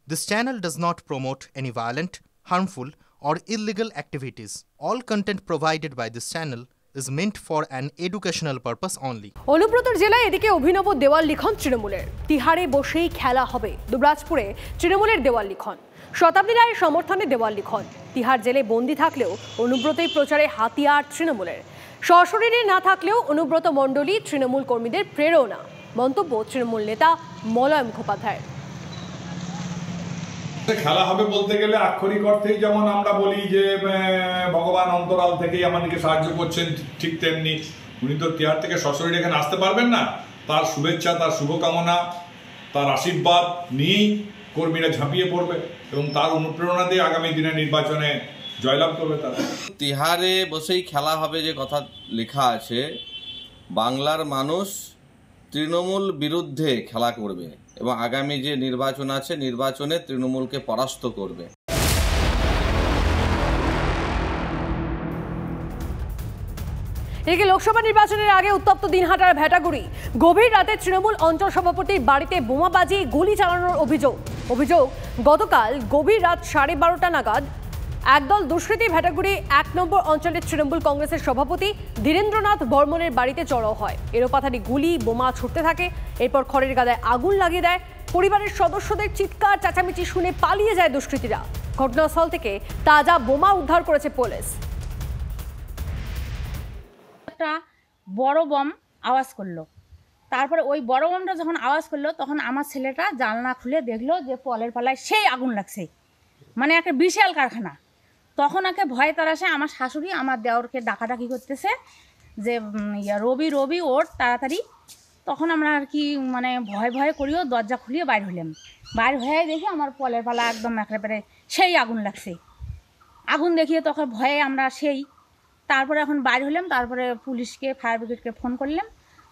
This channel does not promote any violent, harmful, or illegal activities. All content provided by this channel is meant for an educational purpose only. অনুব্রতর জেলায় এদিকে অভিনব দেওয়াল লিখন তৃণমূলের। তিহারে বসেই খেলা হবে। দুবরাজপুরে তৃণমূলের দেওয়াল লিখন। শতাব্দী রায়ের সমর্থনে দেওয়াল লিখন। তিহার জেলে বন্দী থাকলেও অনুব্রতই প্রচারে হাতিয়ার তৃণমূলের। সশরীরে না থাকলেও অনুব্রত মণ্ডলী তৃণমূল কর্মীদের প্রেরণা। মন্তব্য তৃণমূল নেতা মলয় মুখোপাধ্যায়। খেলা হবে বলতে গেলে আক্ষরিক অর্থেই যেমন আমরা বলি যে ভগবান অন্তরাল থেকেই আমাদেরকে সাহায্য করছেন, ঠিক তেমনি উনি তো তিহার থেকে সশরীরে এখানে আসতে পারবেন না। তার শুভেচ্ছা, তার শুভকামনা, তার আশীর্বাদ নিয়েই কর্মীরা ঝাঁপিয়ে পড়বে এবং তার অনুপ্রেরণা দিয়ে আগামী দিনে নির্বাচনে জয়লাভ করবে তারা। তিহারে বসেই খেলা হবে যে কথা লেখা আছে, বাংলার মানুষ তৃণমূল বিরুদ্ধে খেলা করবে এবং আগামী যে নির্বাচন আছে নির্বাচনে তৃণমূলকে পরাস্ত করবে। এদিকে লোকসভা নির্বাচনের আগে উত্তপ্ত দিনহাটার ভেটাগুড়ি। গভীর রাতে তৃণমূল অঞ্চল সভাপতির বাড়িতে বোমা বাজিয়ে গুলি চালানোর অভিযোগ গতকাল গভীর রাত 12:30 নাগাদ একদল দুষ্কৃতী ভেটাগুড়ি 1 নম্বর অঞ্চলের তৃণমূল কংগ্রেসের সভাপতি ধীরেন্দ্রনাথ বর্মনের বাড়িতে চড়াও হয়। এলোপাথারি গুলি বোমা ছুটতে থাকে। এরপর খড়ের গাদায় আগুন লাগিয়ে দেয়। পরিবারের সদস্যদের চিৎকার চেঁচামেচি শুনে পালিয়ে যায় দুষ্কৃতীরা। ঘটনাস্থল থেকে তাজা বোমা উদ্ধার করেছে পুলিশ। একটা বড় বম আওয়াজ করলো, তারপরে ওই বড় বমটা যখন আওয়াজ করলো তখন আমার ছেলেটা জানলা খুলে দেখলো যে পলের পালায় সেই আগুন লাগছে, মানে একটা বিশাল কারখানা। তখন একে ভয় তারাসে আমার শাশুড়ি আমার দেওরকে ডাকাডাকি করতেছে যে রবি ওর তাড়াতাড়ি। তখন আমরা আর কি মানে ভয় করিও দরজা খুলিয়ে বাইর হলাম। বাইর হয়ে দেখি আমার পলের পালা একদম একেবারে সেই আগুন লাগছে। আগুন দেখিয়ে তখন ভয়ে আমরা তারপরে এখন বাইর হলাম। তারপরে পুলিশকে, ফায়ার ব্রিগেডকে ফোন করলাম।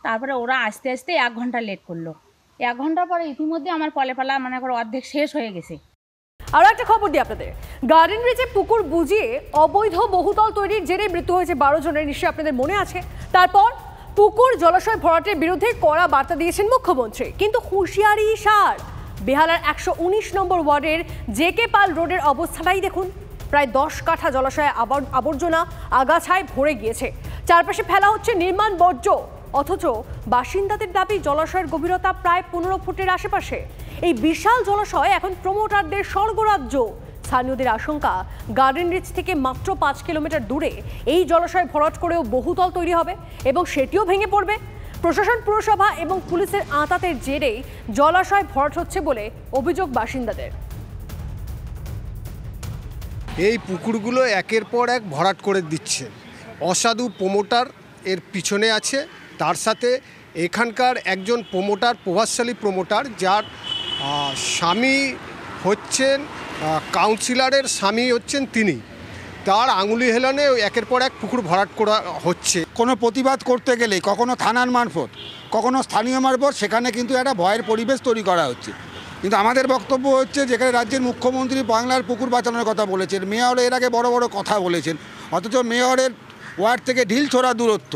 তারপরে ওরা আস্তে আস্তে 1 ঘন্টা লেট করলো। 1 ঘন্টা পরে ইতিমধ্যে আমার পলেপালা মানে অর্ধেক শেষ হয়ে গেছে। আরও একটা খবর দিই আপনাদের। গার্ডেন রিচে পুকুর বুঝিয়ে অবৈধ বহুতল তৈরির জেরে মৃত্যু হয়েছে 12 জনের, নিশ্চয়ই আপনাদের মনে আছে। তারপর পুকুর জলাশয় ভরাটের বিরুদ্ধে কড়া বার্তা দিয়েছেন মুখ্যমন্ত্রী, কিন্তু হুঁশিয়ারি সার। বেহালার 119 নম্বর ওয়ার্ডের জেকে পাল রোডের অবস্থাটাই দেখুন। প্রায় 10 কাঠা জলাশয়ে আবর্জনা আগাছায় ভরে গিয়েছে। চারপাশে ফেলা হচ্ছে নির্মাণ বর্জ্য, অথচ বাসিন্দাদের দাবি জলাশয়ের গভীরতা প্রায় 15 ফুটের আশেপাশে। এই বিশাল জলাশয় এখন প্রমোটারদের স্বর্গরাজ্য। স্থানীয়দের আশঙ্কা, গার্ডেন রিচ থেকে মাত্র 5 কিলোমিটার দূরে এই জলাশয় ভরাট করেও বহুতল তৈরি হবে এবং সেটিও ভেঙে পড়বে। প্রশাসন, পুরসভা এবং পুলিশের আঁতাতের জেরেই জলাশয় ভরাট হচ্ছে বলে অভিযোগ বাসিন্দাদের। এই পুকুরগুলো একের পর এক ভরাট করে দিচ্ছে। অসাধু প্রমোটার এর পিছনে আছে, তার সাথে এখানকার একজন প্রমোটার, প্রভাবশালী প্রমোটার, যার স্বামী হচ্ছেন কাউন্সিলরের স্বামী হচ্ছেন তিনি। তার আঙুলি হেলানে একের পর এক পুকুর ভরাট করা হচ্ছে। কোনো প্রতিবাদ করতে গেলে কখনো থানার মারফত, কখনো স্থানীয় মারফত, সেখানে কিন্তু একটা ভয়ের পরিবেশ তৈরি করা হচ্ছে। কিন্তু আমাদের বক্তব্য হচ্ছে, যেখানে রাজ্যের মুখ্যমন্ত্রী বাংলার পুকুর বাঁচানোর কথা বলেছেন, মেয়র এর আগে বড় বড় কথা বলেছেন, অথচ মেয়রের ওয়ার্ড থেকে ঢিলছোড়া দূরত্ব,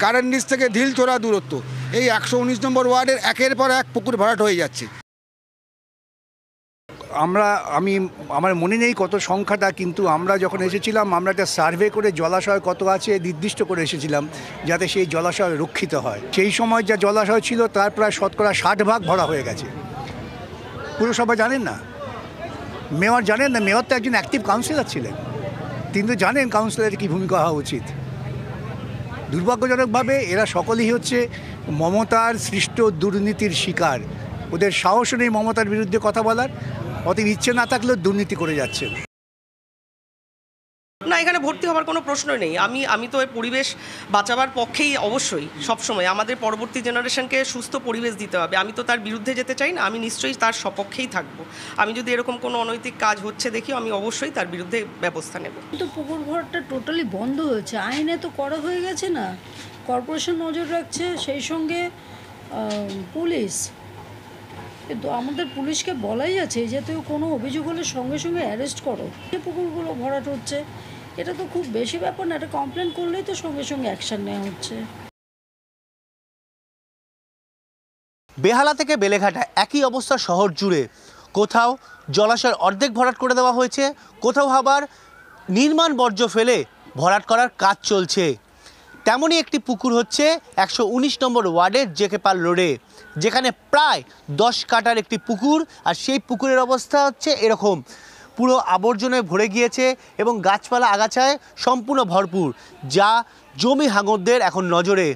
গার্ডেন রিচ থেকে ঢিলছোড়া দূরত্ব, এই 119 নম্বর ওয়ার্ডের একের পর এক পুকুর ভরাট হয়ে যাচ্ছে। আমার মনে নেই কত সংখ্যাটা, কিন্তু আমরা যখন এসেছিলাম আমরা একটা সার্ভে করে জলাশয় কত আছে নির্দিষ্ট করে এসেছিলাম, যাতে সেই জলাশয় রক্ষিত হয়। সেই সময় যা জলাশয় ছিল তার প্রায় 60% ভরা হয়ে গেছে। পুরসভা জানেন না, মেয়র জানেন না। মেয়র তো একজন অ্যাক্টিভ কাউন্সিলর ছিলেন, তিনি তো জানেন কাউন্সিলরের কী ভূমিকা হওয়া উচিত। দুর্ভাগ্যজনকভাবে এরা সকলেই হচ্ছে মমতার সৃষ্ট দুর্নীতির শিকার। ওদের সাহস নেই মমতার বিরুদ্ধে কথা বলার, অতএব ইচ্ছে না থাকলেও দুর্নীতি করে যাচ্ছে। না, এখানে ভর্তি হওয়ার কোনো প্রশ্নই নেই। আমি তো এই পরিবেশ বাঁচাবার পক্ষেই অবশ্যই সবসময়। আমাদের পরবর্তী জেনারেশনকে সুস্থ পরিবেশ দিতে হবে। আমি তো তার বিরুদ্ধে যেতে চাই না, আমি নিশ্চয়ই তার সপক্ষেই থাকবো। আমি যদি এরকম কোনো অনৈতিক কাজ হচ্ছে দেখি, আমি অবশ্যই তার বিরুদ্ধে ব্যবস্থা নেব। কিন্তু পুকুর ভরাটটা টোটালি বন্ধ হয়েছে, আইনে তো করা হয়ে গেছে না। কর্পোরেশন নজর রাখছে, সেই সঙ্গে পুলিশ। কিন্তু আমাদের পুলিশকে বলাই আছে যে তুই কোনো অভিযোগ হলে সঙ্গে সঙ্গে অ্যারেস্ট করো। যে পুকুরগুলো ভরাট হচ্ছে এটা তো খুব বেশি ব্যাপার না, এটা কমপ্লেন করলেই তো সঙ্গে সঙ্গে অ্যাকশন নেওয়া হচ্ছে। বেহালা থেকে বেলেঘাটা একই অবস্থা শহর জুড়ে। কোথাও জলাশয়ের অর্ধেক ভরাট করে দেওয়া হয়েছে, কোথাও আবার নির্মাণ বর্জ্য ফেলে ভরাট করার কাজ চলছে। তেমনই একটি পুকুর হচ্ছে 119 নম্বর ওয়ার্ডের জেকে পাল রোডে, যেখানে প্রায় 10 কাঠার একটি পুকুর, আর সেই পুকুরের অবস্থা হচ্ছে এরকম, পুরো আবর্জনায় ভরে গিয়েছে এবং গাছপালা আগাছায় সম্পূর্ণ ভরপুর, যা জমি হাঙরদের এখন নজরে।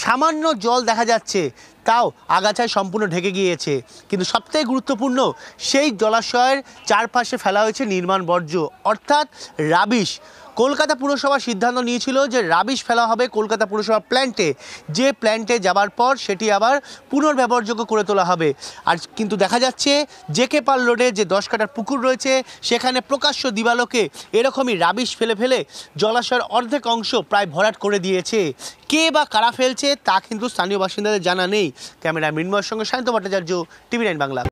সামান্য জল দেখা যাচ্ছে, তাও আগাছায় সম্পূর্ণ ঢেকে গিয়েছে। কিন্তু সবথেকে গুরুত্বপূর্ণ, সেই জলাশয়ের চারপাশে ফেলা হয়েছে নির্মাণ বর্জ্য, অর্থাৎ রাবিশ। কলকাতা পুরসভা সিদ্ধান্ত নিয়েছিল যে রাবিশ ফেলা হবে কলকাতা পুরসভা প্ল্যান্টে, যে প্ল্যান্টে যাবার পর সেটি আবার পুনর্ব্যবহারযোগ্য করে তোলা হবে। আর কিন্তু দেখা যাচ্ছে জেকে পাল রোডে যে 10 কাঠার পুকুর রয়েছে, সেখানে প্রকাশ্য দিবালোকে এরকমই রাবিশ ফেলে ফেলে জলাশয়ের অর্ধেক অংশ প্রায় ভরাট করে দিয়েছে। কে বা কারা ফেলছে তা কিন্তু স্থানীয় বাসিন্দাদের জানা নেই। ক্যামেরা মৃন্ময়ের সঙ্গে সায়ন্ত ভট্টাচার্য, TV9 বাংলা।